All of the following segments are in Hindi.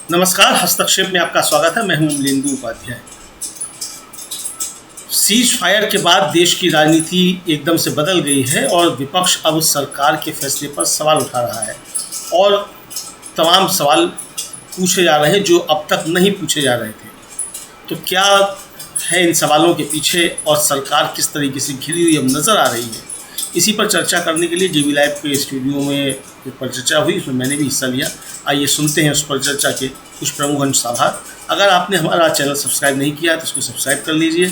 नमस्कार, हस्तक्षेप में आपका स्वागत है। मैं हूं अमलेंदु उपाध्याय। सीज फायर के बाद देश की राजनीति एकदम से बदल गई है और विपक्ष अब सरकार के फैसले पर सवाल उठा रहा है और तमाम सवाल पूछे जा रहे हैं जो अब तक नहीं पूछे जा रहे थे। तो क्या है इन सवालों के पीछे और सरकार किस तरीके से घिरी हुई अब नज़र आ रही है, इसी पर चर्चा करने के लिए जेबी लाइव के स्टूडियो में परिचर्चा हुई, उसमें मैंने भी हिस्सा लिया। आइए सुनते हैं उस परिचर्चा के कुछ प्रमुख अंशाभाग। अगर आपने हमारा चैनल सब्सक्राइब नहीं किया तो इसको सब्सक्राइब कर लीजिए,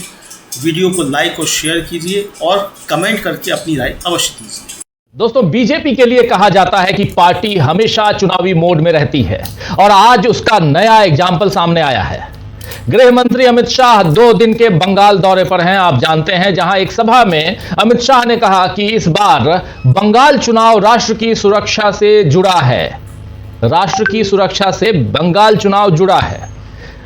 वीडियो को लाइक और शेयर कीजिए और कमेंट करके अपनी राय अवश्य दीजिए। दोस्तों, बीजेपी के लिए कहा जाता है कि पार्टी हमेशा चुनावी मोड में रहती है और आज उसका नया एग्जाम्पल सामने आया है। गृह मंत्री अमित शाह 2 दिन के बंगाल दौरे पर हैं, आप जानते हैं, जहां एक सभा में अमित शाह ने कहा कि इस बार बंगाल चुनाव राष्ट्र की सुरक्षा से जुड़ा है। राष्ट्र की सुरक्षा से बंगाल चुनाव जुड़ा है।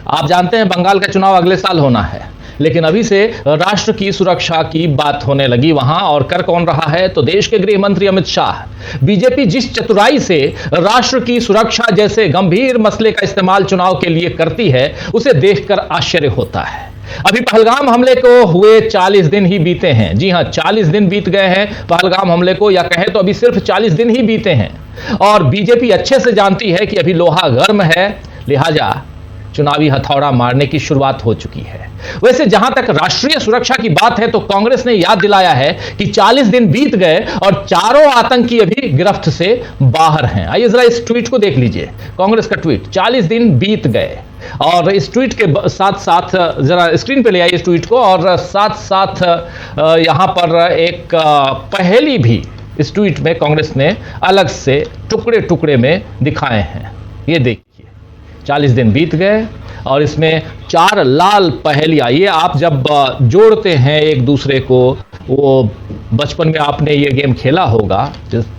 आप जानते हैं बंगाल का चुनाव अगले साल होना है, लेकिन अभी से राष्ट्र की सुरक्षा की बात होने लगी वहां। और कर कौन रहा है? तो देश के गृह मंत्री अमित शाह। बीजेपी जिस चतुराई से राष्ट्र की सुरक्षा जैसे गंभीर मसले का इस्तेमाल चुनाव के लिए करती है, उसे देखकर आश्चर्य होता है। अभी पहलगाम हमले को हुए 40 दिन ही बीते हैं। जी हां, 40 दिन बीत गए हैं पहलगाम हमले को, या कहें तो अभी सिर्फ 40 दिन ही बीते हैं। और बीजेपी अच्छे से जानती है कि अभी लोहा गर्म है, लिहाजा चुनावी हथौड़ा मारने की शुरुआत हो चुकी है। वैसे जहां तक राष्ट्रीय सुरक्षा की बात है तो कांग्रेस ने याद दिलाया है कि 40 दिन बीत गए और चारों आतंकी अभी गिरफ्त से बाहर हैं। आइए जरा इस ट्वीट को देख लीजिए, कांग्रेस का ट्वीट, 40 दिन बीत गए। और इस ट्वीट के साथ साथ जरा स्क्रीन पे ले आइए इस ट्वीट को, और साथ साथ यहां पर एक पहेली भी इस ट्वीट में कांग्रेस ने अलग से टुकड़े टुकड़े में दिखाए हैं। ये देखिए, 40 दिन बीत गए और इसमें 4 लाल पहेलियां। ये आप जब जोड़ते हैं एक दूसरे को, वो बचपन में आपने ये गेम खेला होगा,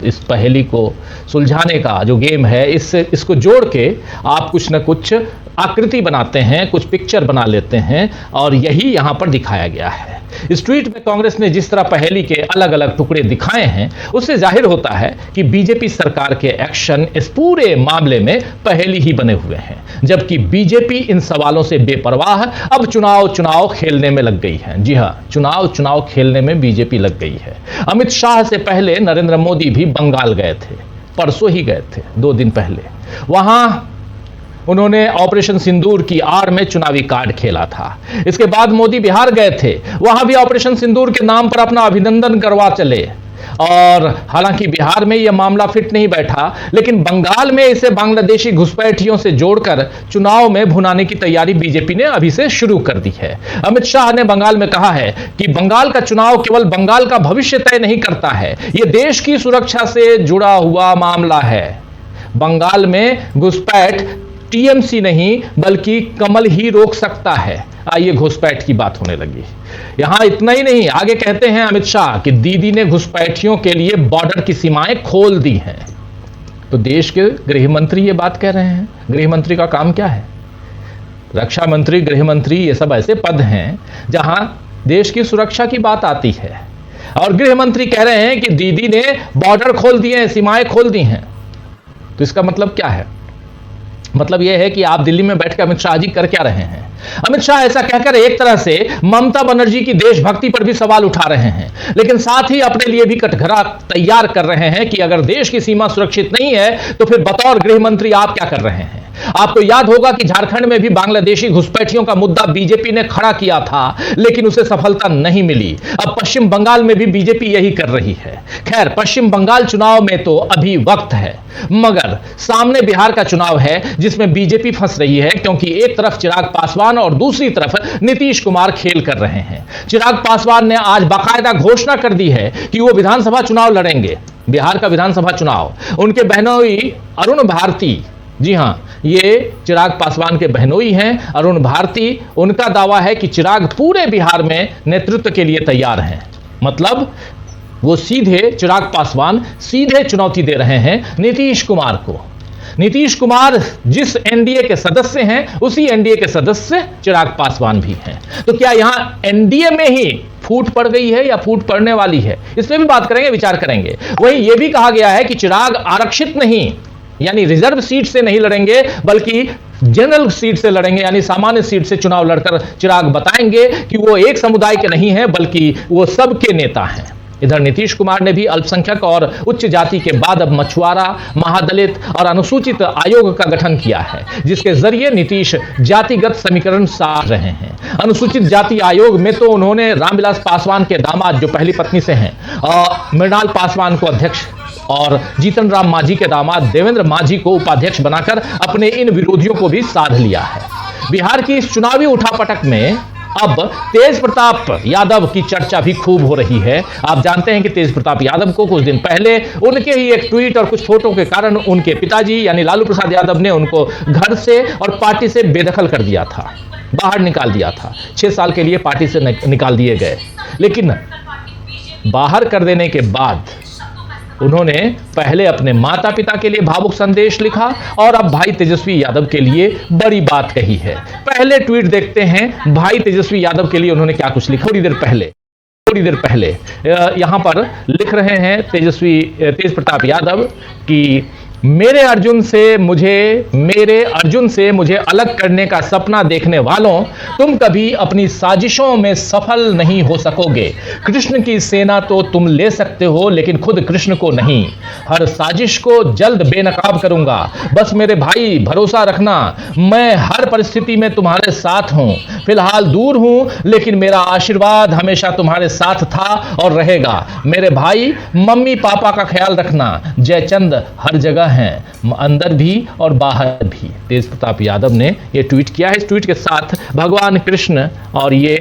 इस पहेली को सुलझाने का जो गेम है, इसको जोड़ के आप कुछ न कुछ आकृति बनाते हैं, कुछ पिक्चर बना लेते हैं, और यही यहां पर दिखाया गया है। इस ट्वीट में कांग्रेस ने जिस तरह पहेली के अलग अलग टुकड़े दिखाए हैं, उससे जाहिर होता है कि बीजेपी सरकार के एक्शन इस पूरे मामले में पहेली ही बने हुए हैं, जबकि बीजेपी इन सवालों से बेपरवाह अब चुनाव खेलने में लग गई है। जी हां, चुनाव खेलने में बीजेपी लग गई है। अमित शाह से पहले नरेंद्र मोदी भी बंगाल गए थे, परसों ही गए थे, 2 दिन पहले। वहां उन्होंने ऑपरेशन सिंदूर की आड़ में चुनावी कार्ड खेला था। इसके बाद मोदी बिहार गए थे, वहां भी ऑपरेशन सिंदूर के नाम पर अपना अभिनंदन करवा चले। और हालांकि बिहार में यह मामला फिट नहीं बैठा, लेकिन बंगाल में इसे बांग्लादेशी घुसपैठियों से जोड़कर चुनाव में भुनाने की तैयारी बीजेपी ने अभी से शुरू कर दी है। अमित शाह ने बंगाल में कहा है कि बंगाल का चुनाव केवल बंगाल का भविष्य तय नहीं करता है, यह देश की सुरक्षा से जुड़ा हुआ मामला है। बंगाल में घुसपैठ टीएमसी नहीं बल्कि कमल ही रोक सकता है। आइए घुसपैठ की बात होने लगी। यहां इतना ही नहीं, आगे कहते हैं अमित शाह कि दीदी ने घुसपैठियों के लिए बॉर्डर की सीमाएं खोल दी हैं। तो देश के गृह मंत्री ये बात कह रहे हैं। गृह मंत्री का काम क्या है? रक्षा मंत्री, गृह मंत्री, ये सब ऐसे पद हैं जहां देश की सुरक्षा की बात आती है, और गृह मंत्री कह रहे हैं कि दीदी ने बॉर्डर खोल दिए हैं, सीमाएं खोल दी हैं। तो इसका मतलब क्या है? मतलब यह है कि आप दिल्ली में बैठकर अमित शाह जी कर क्या रहे हैं? अमित शाह ऐसा कहकर एक तरह से ममता बनर्जी की देशभक्ति पर भी सवाल उठा रहे हैं, लेकिन साथ ही अपने लिए भी कटघरा तैयार कर रहे हैं कि अगर देश की सीमा सुरक्षित नहीं है तो फिर बतौर गृह मंत्री आप क्या कर रहे हैं? आपको याद होगा कि झारखंड में भी बांग्लादेशी घुसपैठियों का मुद्दा बीजेपी ने खड़ा किया था, लेकिन उसे सफलता नहीं मिली। अब पश्चिम बंगाल में भी बीजेपी यही कर रही है। खैर, पश्चिम बंगाल चुनाव में तो अभी वक्त है, मगर सामने बिहार का चुनाव है जिसमें बीजेपी फंस रही है, क्योंकि एक तरफ चिराग पासवान और दूसरी तरफ नीतीश कुमार खेल कर रहे हैं। चिराग पासवान ने आज बाकायदा घोषणा कर दी है कि वो विधानसभा चुनाव लड़ेंगे, बिहार का विधानसभा चुनाव। उनके बहनोई अरुण भारती, जी हां, ये चिराग पासवान के बहनोई हैं, अरुण भारती, उनका दावा है कि चिराग पूरे बिहार में नेतृत्व के लिए तैयार हैं। मतलब वो सीधे, चिराग पासवान सीधे चुनौती दे रहे हैं नीतीश कुमार को। नीतीश कुमार जिस एनडीए के सदस्य हैं, उसी एनडीए के सदस्य चिराग पासवान भी हैं। तो क्या यहां एनडीए में ही फूट पड़ गई है या फूट पड़ने वाली है? इस पर भी बात करेंगे, विचार करेंगे। वहीं यह भी कहा गया है कि चिराग आरक्षित नहीं, यानी रिजर्व सीट से नहीं लड़ेंगे, बल्कि जनरल सीट से लड़ेंगे, यानी सामान्य सीट से चुनाव लड़कर चिराग बताएंगे कि वो एक समुदाय के नहीं हैं बल्कि वो सबके नेता हैं। इधर नीतीश कुमार ने भी अल्पसंख्यक और उच्च जाति के बाद अब मछुआरा, महादलित और अनुसूचित आयोग का गठन किया है, जिसके जरिए नीतीश जातिगत समीकरण साध रहे हैं। अनुसूचित जाति आयोग में तो उन्होंने रामविलास पासवान के दामाद, जो पहली पत्नी से हैं, मृणाल पासवान को अध्यक्ष और जीतन राम मांझी के दामाद देवेंद्र मांझी को उपाध्यक्ष बनाकर अपने इन विरोधियों को भी साध लिया है। बिहार की इस चुनावी उठापटक में अब तेज प्रताप यादव की चर्चा भी खूब हो रही है। आप जानते हैं कि तेज प्रताप यादव को कुछ दिन पहले उनके ही एक ट्वीट और कुछ फोटो के कारण उनके पिताजी यानी लालू प्रसाद यादव ने उनको घर से और पार्टी से बेदखल कर दिया था, बाहर निकाल दिया था। 6 साल के लिए पार्टी से निकाल दिए गए, लेकिन बाहर कर देने के बाद उन्होंने पहले अपने माता पिता के लिए भावुक संदेश लिखा और अब भाई तेजस्वी यादव के लिए बड़ी बात कही है। पहले ट्वीट देखते हैं भाई तेजस्वी यादव के लिए उन्होंने क्या कुछ लिखा। थोड़ी देर पहले यहां पर लिख रहे हैं तेज प्रताप यादव कि मेरे अर्जुन से मुझे अलग करने का सपना देखने वालों, तुम कभी अपनी साजिशों में सफल नहीं हो सकोगे। कृष्ण की सेना तो तुम ले सकते हो, लेकिन खुद कृष्ण को नहीं। हर साजिश को जल्द बेनकाब करूंगा। बस मेरे भाई भरोसा रखना, मैं हर परिस्थिति में तुम्हारे साथ हूं। फिलहाल दूर हूं, लेकिन मेरा आशीर्वाद हमेशा तुम्हारे साथ था और रहेगा। मेरे भाई, मम्मी पापा का ख्याल रखना। जयचंद हर जगह हैं, अंदर भी और बाहर भी। तेज प्रताप यादव ने यह ट्वीट किया है। इस ट्वीट के साथ भगवान कृष्ण और ये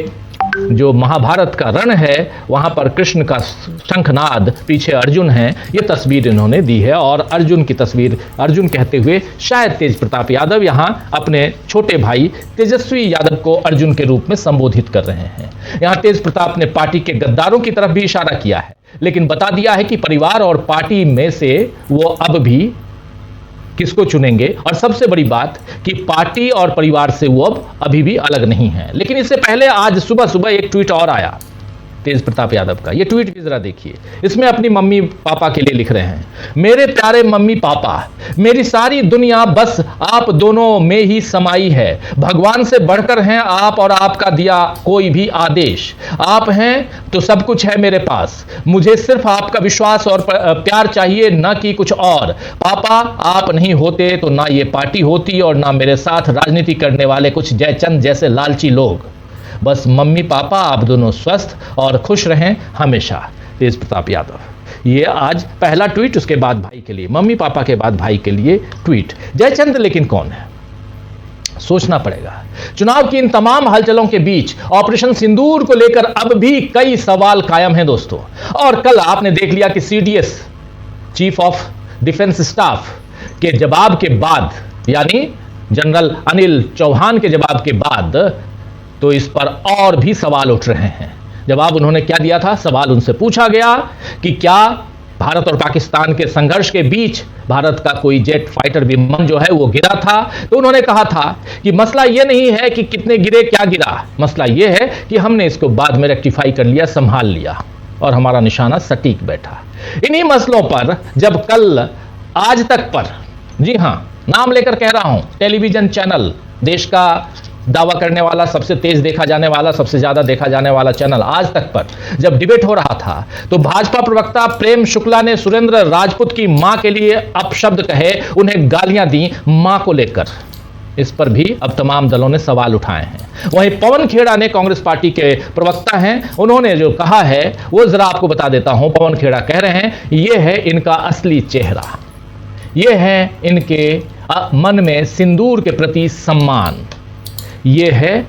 जो महाभारत का रण है वहां पर कृष्ण का शंखनाद, पीछे अर्जुन है, ये तस्वीर इन्होंने दी है। और अर्जुन की तस्वीर, अर्जुन कहते हुए शायद तेज प्रताप यादव यहां अपने छोटे भाई तेजस्वी यादव को अर्जुन के रूप में संबोधित कर रहे हैं। यहां तेज प्रताप ने पार्टी के गद्दारों की तरफ भी इशारा किया है, लेकिन बता दिया है कि परिवार और पार्टी में से वो अब भी किसको चुनेंगे। और सबसे बड़ी बात कि पार्टी और परिवार से वो अब अभी भी अलग नहीं है। लेकिन इससे पहले आज सुबह एक ट्वीट और आया तेज प्रताप यादव का। ये ट्वीट भी जरा देखिए। इसमें अपनी मम्मी पापा के लिए लिख रहे हैं, मेरे प्यारे मम्मी पापा, मेरी सारी दुनिया बस आप दोनों में ही समाई है। भगवान से बढ़कर हैं आप और आपका दिया कोई भी आदेश। आप हैं तो सब कुछ है मेरे पास। मुझे सिर्फ आपका विश्वास और प्यार चाहिए, न कि कुछ और। पापा, आप नहीं होते तो ना ये पार्टी होती और ना मेरे साथ राजनीति करने वाले कुछ जयचंद जैसे लालची लोग। बस मम्मी पापा आप दोनों स्वस्थ और खुश रहें हमेशा। तेज प्रताप यादव। ये आज पहला ट्वीट, उसके बाद भाई के लिए, मम्मी पापा के बाद भाई के लिए ट्वीट। जयचंद लेकिन कौन है, सोचना पड़ेगा। चुनाव की इन तमाम हलचलों के बीच ऑपरेशन सिंदूर को लेकर अब भी कई सवाल कायम हैं दोस्तों। और कल आपने देख लिया कि CDS, chief of defence staff के जवाब के बाद, यानी जनरल अनिल चौहान के जवाब के बाद, तो इस पर और भी सवाल उठ रहे हैं। जवाब उन्होंने क्या दिया था? सवाल उनसे पूछा गया कि क्या भारत और पाकिस्तान के संघर्ष के बीच भारत का कोई जेट फाइटर विमान जो है वो गिरा था। तो उन्होंने कहा था कि मसला ये नहीं है कि कितने गिरे, क्या गिरा, मसला ये है कि हमने इसको बाद में रेक्टिफाई कर लिया, संभाल लिया और हमारा निशाना सटीक बैठा। इन्हीं मसलों पर जब कल आज तक पर, जी हां, नाम लेकर कह रहा हूं, टेलीविजन चैनल, देश का दावा करने वाला, सबसे तेज देखा जाने वाला, सबसे ज्यादा देखा जाने वाला चैनल आज तक पर जब डिबेट हो रहा था, तो भाजपा प्रवक्ता प्रेम शुक्ला ने सुरेंद्र राजपूत की मां के लिए अपशब्द कहे, उन्हें गालियां दी मां को लेकर। इस पर भी अब तमाम दलों ने सवाल उठाए हैं। वहीं पवन खेड़ा ने, कांग्रेस पार्टी के प्रवक्ता हैं, उन्होंने जो कहा है वो जरा आपको बता देता हूं। पवन खेड़ा कह रहे हैं ये है इनका असली चेहरा, ये है इनके मन में सिंदूर के प्रति सम्मान, ये है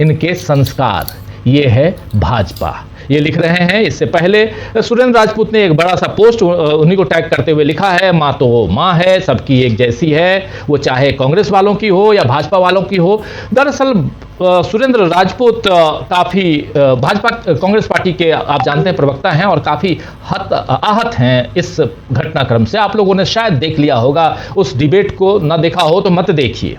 इनके संस्कार, ये है भाजपा। ये लिख रहे हैं। इससे पहले सुरेंद्र राजपूत ने एक बड़ा सा पोस्ट उन्हीं को टैग करते हुए लिखा है, माँ तो वो माँ है, सबकी एक जैसी है, वो चाहे कांग्रेस वालों की हो या भाजपा वालों की हो। दरअसल सुरेंद्र राजपूत काफ़ी भाजपा कांग्रेस पार्टी के आप जानते हैं प्रवक्ता हैं और काफ़ी आहत हैं इस घटनाक्रम से। आप लोगों ने शायद देख लिया होगा, उस डिबेट को ना देखा हो तो मत देखिए।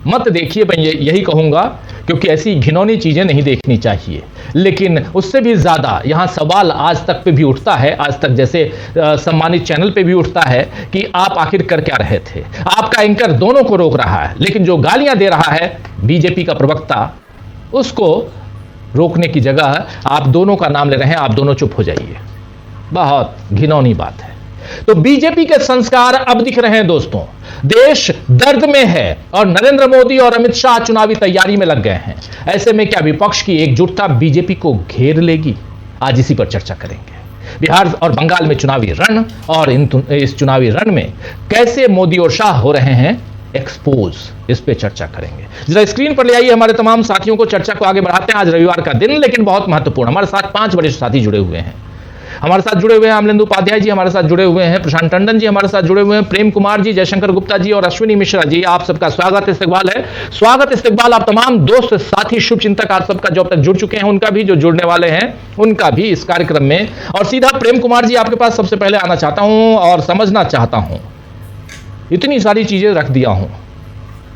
मत देखिए, मैं यही कहूंगा, क्योंकि ऐसी घिनौनी चीजें नहीं देखनी चाहिए। लेकिन उससे भी ज्यादा यहां सवाल आज तक पे भी उठता है, आज तक जैसे सम्मानित चैनल पे भी उठता है कि आप आखिर कर क्या रहे थे। आपका एंकर दोनों को रोक रहा है, लेकिन जो गालियां दे रहा है बीजेपी का प्रवक्ता, उसको रोकने की जगह आप दोनों का नाम ले रहे हैं। आप दोनों चुप हो जाइए। बहुत घिनौनी बात है। तो बीजेपी के संस्कार अब दिख रहे हैं दोस्तों। देश दर्द में है और नरेंद्र मोदी और अमित शाह चुनावी तैयारी में लग गए हैं। ऐसे में क्या विपक्ष की एकजुटता बीजेपी को घेर लेगी? आज इसी पर चर्चा करेंगे। बिहार और बंगाल में चुनावी रण, और इस चुनावी रण में कैसे मोदी और शाह हो रहे हैं एक्सपोज, इस पे चर्चा करेंगे। जरा स्क्रीन पर ले आइए हमारे तमाम साथियों को, चर्चा को आगे बढ़ाते हैं। आज रविवार का दिन, लेकिन बहुत महत्वपूर्ण। हमारे साथ 5 वरिष्ठ साथी जुड़े हुए हैं। हमारे साथ जुड़े हुए हैं अमलेंदु उपाध्याय जी, हमारे साथ जुड़े हुए हैं प्रशांत टंडन जी, हमारे साथ जुड़े हुए हैं प्रेम कुमार जी, जयशंकर गुप्ता जी और अश्विनी मिश्रा जी। आप सबका स्वागत इस्तकबाल है। स्वागत इस्तकबाल आप तमाम दोस्त, साथी, शुभ चिंतक आप सबका जो अब तक जुड़ चुके हैं उनका भी, जो जुड़ने वाले हैं उनका भी इस कार्यक्रम में। और सीधा प्रेम कुमार जी आपके पास सबसे पहले आना चाहता हूं और समझना चाहता हूं। इतनी सारी चीजें रख दिया हूं,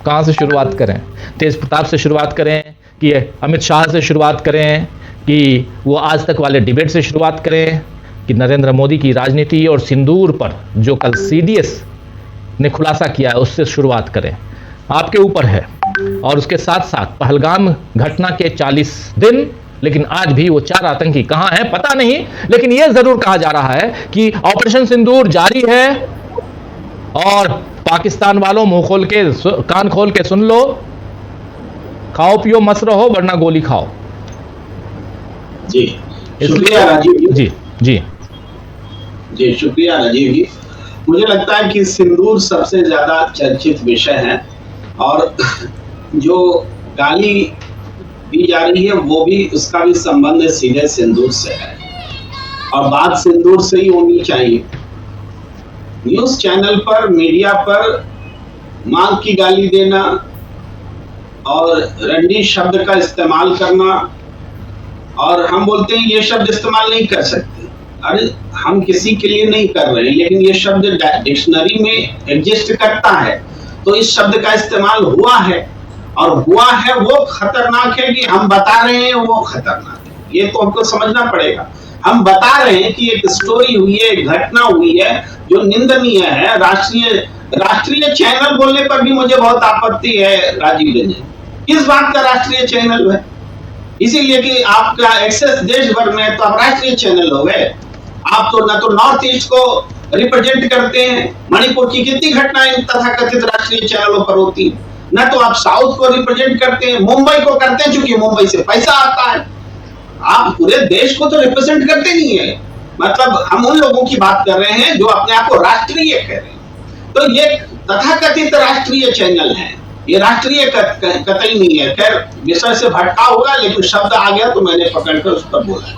कहां से शुरुआत करें? तेज प्रताप से शुरुआत करें कि अमित शाह से शुरुआत करें कि वो आज तक वाले डिबेट से शुरुआत करें कि नरेंद्र मोदी की राजनीति और सिंदूर पर जो कल सीडीएस ने खुलासा किया है उससे शुरुआत करें? आपके ऊपर है। और उसके साथ साथ पहलगाम घटना के 40 दिन, लेकिन आज भी वो 4 आतंकी कहां हैं पता नहीं, लेकिन यह जरूर कहा जा रहा है कि ऑपरेशन सिंदूर जारी है। और पाकिस्तान वालों, मुंह खोल के, कान खोल के सुन लो, खाओ पियो मस्त रहो वरना गोली खाओ। जी शुक्रिया राजीव जी। जी जी शुक्रिया राजीव जी। मुझे लगता है कि सिंदूर सबसे ज्यादा चर्चित विषय है, और जो गाली दी जा रही है वो भी, उसका भी संबंध सीधे सिंदूर से है, और बात सिंदूर से ही होनी चाहिए। न्यूज चैनल पर, मीडिया पर मां की गाली देना और रंडी शब्द का इस्तेमाल करना, और हम बोलते हैं ये शब्द इस्तेमाल नहीं कर सकते। अरे हम किसी के लिए नहीं कर रहे हैं, लेकिन ये शब्द डिक्शनरी में एग्जिस्ट करता है, तो इस शब्द का इस्तेमाल हुआ है, और हुआ है वो खतरनाक है कि हम बता रहे हैं वो खतरनाक है। ये तो हमको समझना पड़ेगा। हम बता रहे हैं कि एक स्टोरी हुई है, एक घटना हुई है जो निंदनीय है। राष्ट्रीय चैनल बोलने पर भी मुझे बहुत आपत्ति है राजीव रंजन। किस बात का राष्ट्रीय चैनल है? इसीलिए कि आपका एक्सेस देश भर में, तो आप राष्ट्रीय चैनल हो गए। आप तो न तो नॉर्थ ईस्ट को रिप्रेजेंट करते हैं, मणिपुर की कितनी घटनाएं तथाकथित राष्ट्रीय चैनलों पर होती, न तो आप साउथ को रिप्रेजेंट करते हैं, मुंबई को करते हैं क्योंकि मुंबई से पैसा आता है। आप पूरे देश को तो रिप्रेजेंट करते नहीं है। मतलब हम उन लोगों की बात कर रहे हैं जो अपने आप को राष्ट्रीय कह रहे हैं। तो ये तथाकथित राष्ट्रीय चैनल है, ये राष्ट्रीय कतई नहीं है। खैर विषय से भटका होगा, लेकिन शब्द आ गया तो मैंने पकड़कर उस पर बोला।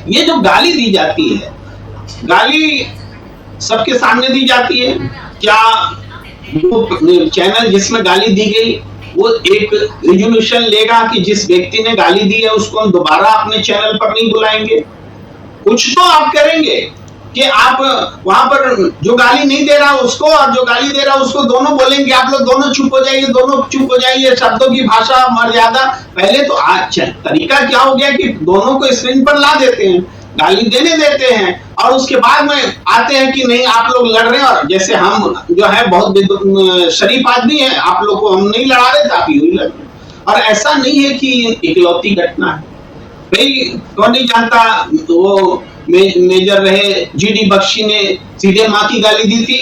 ये जो गाली दी जाती है, गाली सबके सामने दी जाती है क्या? वो चैनल जिसमें गाली दी गई वो एक रिजोल्यूशन लेगा कि जिस व्यक्ति ने गाली दी है उसको हम दोबारा अपने चैनल पर नहीं बुलाएंगे? कुछ तो आप करेंगे कि आप वहां पर जो गाली नहीं दे रहा उसको और जो गाली दे रहा उसको दोनों बोलेंगे आप लोग दोनों चुप हो जाइए, दोनों चुप हो जाइए। शब्दों की भाषा, मर्यादा। पहले तो तरीका क्या हो गया कि दोनों को स्क्रीन पर ला देते हैं, गाली देने देते हैं, और उसके बाद में आते हैं कि नहीं आप लोग लड़ रहे हैं, और जैसे हम जो है बहुत शरीफ आदमी है, आप लोग को हम नहीं लड़ा रहे थे, आप यूं ही लड़ रहे। और ऐसा नहीं है कि इकलौती घटना है। कौन नहीं जानता, वो मेजर रहे जीडी बख्शी ने सीधे मां की गाली दी थी,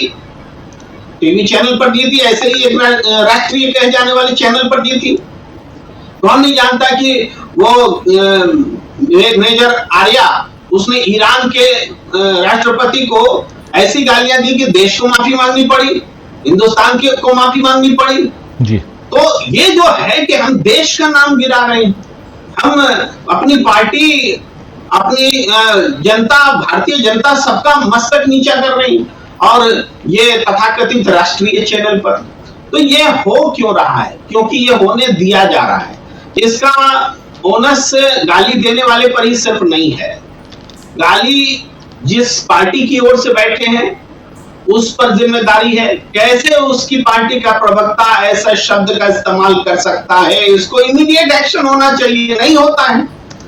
टीवी चैनल पर दी थी, ऐसे ही एक राष्ट्रीय कहे जाने वाले चैनल पर दी थी। कौन नहीं जानता कि वो मेजर आर्या, उसने ईरान के राष्ट्रपति को ऐसी गालियां दी कि देश को माफी मांगनी पड़ी, हिंदुस्तान को माफी मांगनी पड़ी जी। तो ये जो है कि हम देश का नाम गिरा रहे हैं, हम अपनी पार्टी, अपनी जनता, भारतीय जनता सबका मस्तक नीचा कर रही है, और ये तथाकथित राष्ट्रीय चैनल पर। तो ये हो क्यों रहा है? क्योंकि ये होने दिया जा रहा है। इसका ओनस गाली देने वाले पर ही सिर्फ नहीं है, गाली जिस पार्टी की ओर से बैठे हैं उस पर जिम्मेदारी है? कैसे उसकी पार्टी का प्रवक्ता ऐसा शब्द का इस्तेमाल कर सकता है? इसको इमीडिएट एक्शन होना चाहिए, नहीं होता है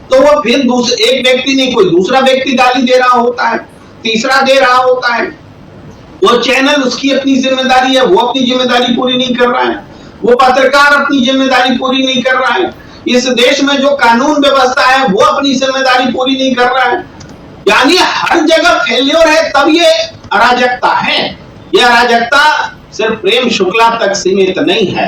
तो वो फिर एक व्यक्ति नहीं कोई दूसरा व्यक्ति गाली दे रहा होता है, तीसरा दे रहा होता है। वो चैनल उसकी अपनी जिम्मेदारी है, वो अपनी जिम्मेदारी पूरी नहीं कर रहा है, वो पत्रकार अपनी जिम्मेदारी पूरी नहीं कर रहा है, इस देश में जो कानून व्यवस्था है वो अपनी जिम्मेदारी पूरी नहीं कर रहा है। यानी हर जगह फेल्योर है, तब ये अराजकता है। ये अराजकता सिर्फ प्रेम शुक्ला तक सीमित नहीं है।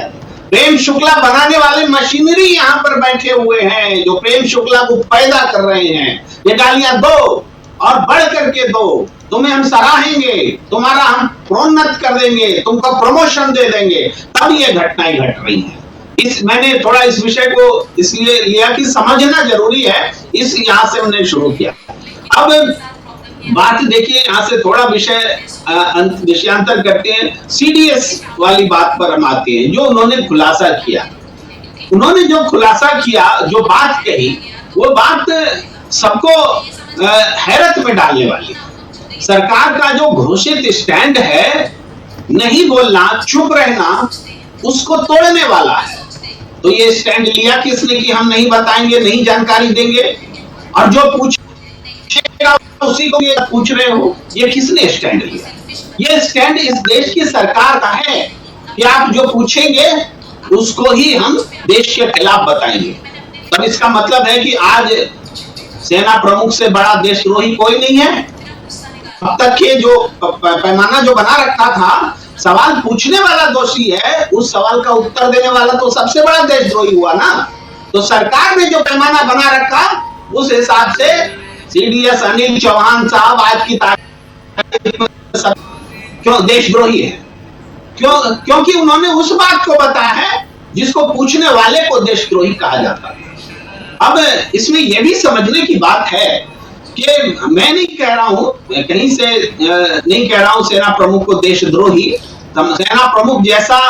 प्रेम शुक्ला बनाने वाले मशीनरी यहाँ पर बैठे हुए हैं जो प्रेम शुक्ला को पैदा कर रहे हैं। ये गालियां दो और बढ़ करके दो, तुम्हें हम सराहेंगे, तुम्हारा हम प्रोन्नत कर देंगे, तुमको प्रमोशन दे देंगे, तब ये घटनाएं घट रही हैं। मैंने थोड़ा इस विषय को इसलिए लिया कि समझना जरूरी है, इस यहां से हमने शुरू किया। अब बात देखिए, यहां से थोड़ा विषयांतर करते हैं। सीडीएस वाली बात पर हम आते हैं, जो उन्होंने खुलासा किया। उन्होंने जो खुलासा किया, जो बात कही, वो बात सबको हैरत में डालने वाली। सरकार का जो घोषित स्टैंड है, नहीं बोलना, चुप रहना, उसको तोड़ने वाला है। तो ये स्टैंड लिया किसने कि हम नहीं बताएंगे, नहीं जानकारी देंगे, और जो पूछेगा उसी को ये पूछ रहे हो, ये किसने स्टैंड लिया? ये स्टैंड इस देश की सरकार का है कि आप जो पूछेंगे उसको ही हम देश के खिलाफ बताएंगे। तब इसका मतलब है कि आज सेना प्रमुख से बड़ा देशद्रोही कोई नहीं है। अब तक के जो पैमाना जो बना रखा था, सवाल पूछने वाला दोषी है, उस सवाल का उत्तर देने वाला तो सबसे बड़ा देशद्रोही हुआ ना। तो सरकार ने जो पैमाना बना रखा, उस हिसाब से सीडीएस अनिल चौहान साहब आज की तारीख में क्यों देशद्रोही है? क्योंकि उन्होंने उस बात को बताया है जिसको पूछने वाले को देशद्रोही कहा जाता है। अब इसमें यह भी समझने की बात है कि मैं नहीं कह रहा हूं, कहीं से नहीं कह रहा हूं सेना प्रमुख को देशद्रोही। सेना प्रमुख जैसा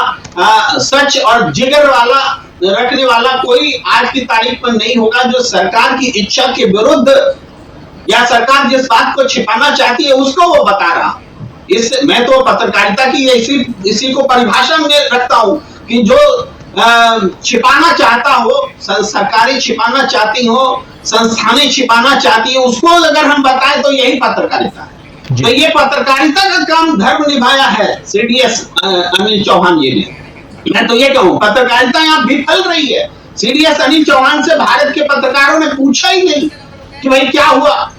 सच और जिगर वाला रखने वाला कोई आज की तारीख में नहीं होगा, जो सरकार की इच्छा के विरुद्ध या सरकार जिस बात को छिपाना चाहती है उसको वो बता रहा। मैं तो पत्रकारिता की इसी को परिभाषा में रखता हूं कि जो छिपाना चाहता हो, सरकारें छिपाना चाहती हो, संस्थानें छिपाना चाहती है, उसको अगर हम बताएं तो यही पत्रकारिता है। तो ये पत्रकारिता का काम धर्म निभाया है सीडीएस अनिल चौहान जी ने। मैं तो ये कहूं, पत्रकारिता यहाँ विफल रही है। सीडीएस अनिल चौहान से भारत के पत्रकारों ने पूछा ही नहीं कि भाई क्या हुआ।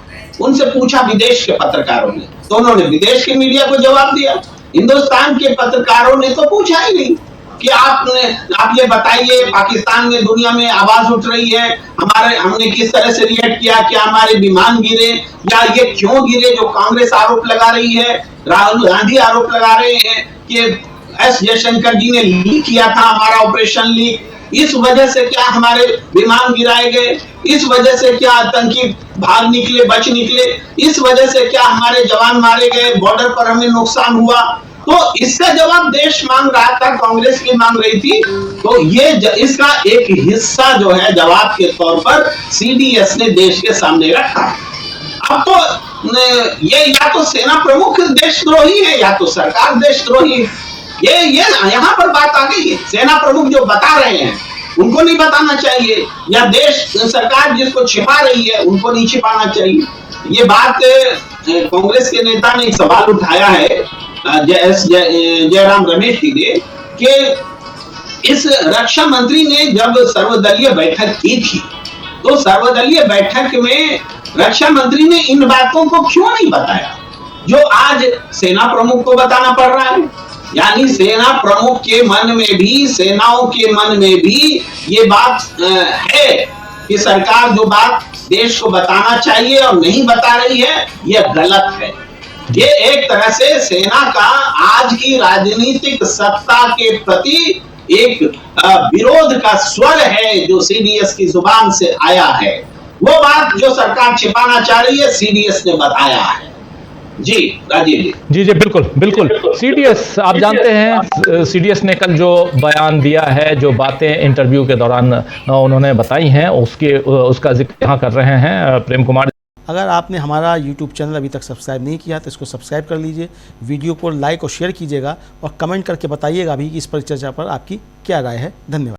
उनसे पूछा विदेश के पत्रकारों ने, तो उन्होंने विदेश के मीडिया को जवाब दिया। हिंदुस्तान के पत्रकारों ने तो पूछा ही नहीं कि आप ये बताइए, पाकिस्तान में दुनिया में आवाज उठ रही है, हमने किस तरह से रिएक्ट किया, क्या हमारे विमान गिरे, या ये क्यों गिरे, जो कांग्रेस आरोप लगा रही है, राहुल गांधी आरोप लगा रहे हैं कि एस जयशंकर जी ने लीक किया था हमारा ऑपरेशन लीक, इस वजह से क्या हमारे विमान गिराए गए, इस वजह से क्या आतंकी भाग निकले, बच निकले, इस वजह से क्या हमारे जवान मारे गए, बॉर्डर पर हमें नुकसान हुआ। तो इसका जवाब देश मांग रहा था, कांग्रेस की मांग रही थी। तो ये इसका एक हिस्सा जो है जवाब के तौर पर सीडीएस ने देश के सामने रखा। अब तो ये या तो सेना प्रमुख देशद्रोही है या तो सरकार देशद्रोही है। ये यहाँ पर बात आ गई है। सेना प्रमुख जो बता रहे हैं उनको नहीं बताना चाहिए, या देश सरकार जिसको छिपा रही है उनको नहीं छिपाना चाहिए। ये बात कांग्रेस के नेता ने एक सवाल उठाया है जयराम रमेश जी ने, कि इस रक्षा मंत्री ने जब सर्वदलीय बैठक की थी, तो सर्वदलीय बैठक में रक्षा मंत्री ने इन बातों को क्यों नहीं बताया जो आज सेना प्रमुख को बताना पड़ रहा है। यानी सेना प्रमुख के मन में भी, सेनाओं के मन में भी ये बात है कि सरकार जो बात देश को बताना चाहिए और नहीं बता रही है, ये गलत है। ये एक तरह से सेना का आज की राजनीतिक सत्ता के प्रति एक विरोध का स्वर है जो सीडीएस की जुबान से आया है। वो बात जो सरकार छिपाना चाह रही है, सीडीएस ने बताया है। जी राजीव जी। जी बिल्कुल बिल्कुल। सीडीएस, आप जानते हैं सीडीएस ने कल जो बयान दिया है, जो बातें इंटरव्यू के दौरान उन्होंने बताई हैं, उसका जिक्र यहाँ कर रहे हैं प्रेम कुमार। अगर आपने हमारा YouTube चैनल अभी तक सब्सक्राइब नहीं किया तो इसको सब्सक्राइब कर लीजिए, वीडियो को लाइक और शेयर कीजिएगा और कमेंट करके बताइएगा भी कि इस परिचर्चा पर आपकी क्या राय है। धन्यवाद।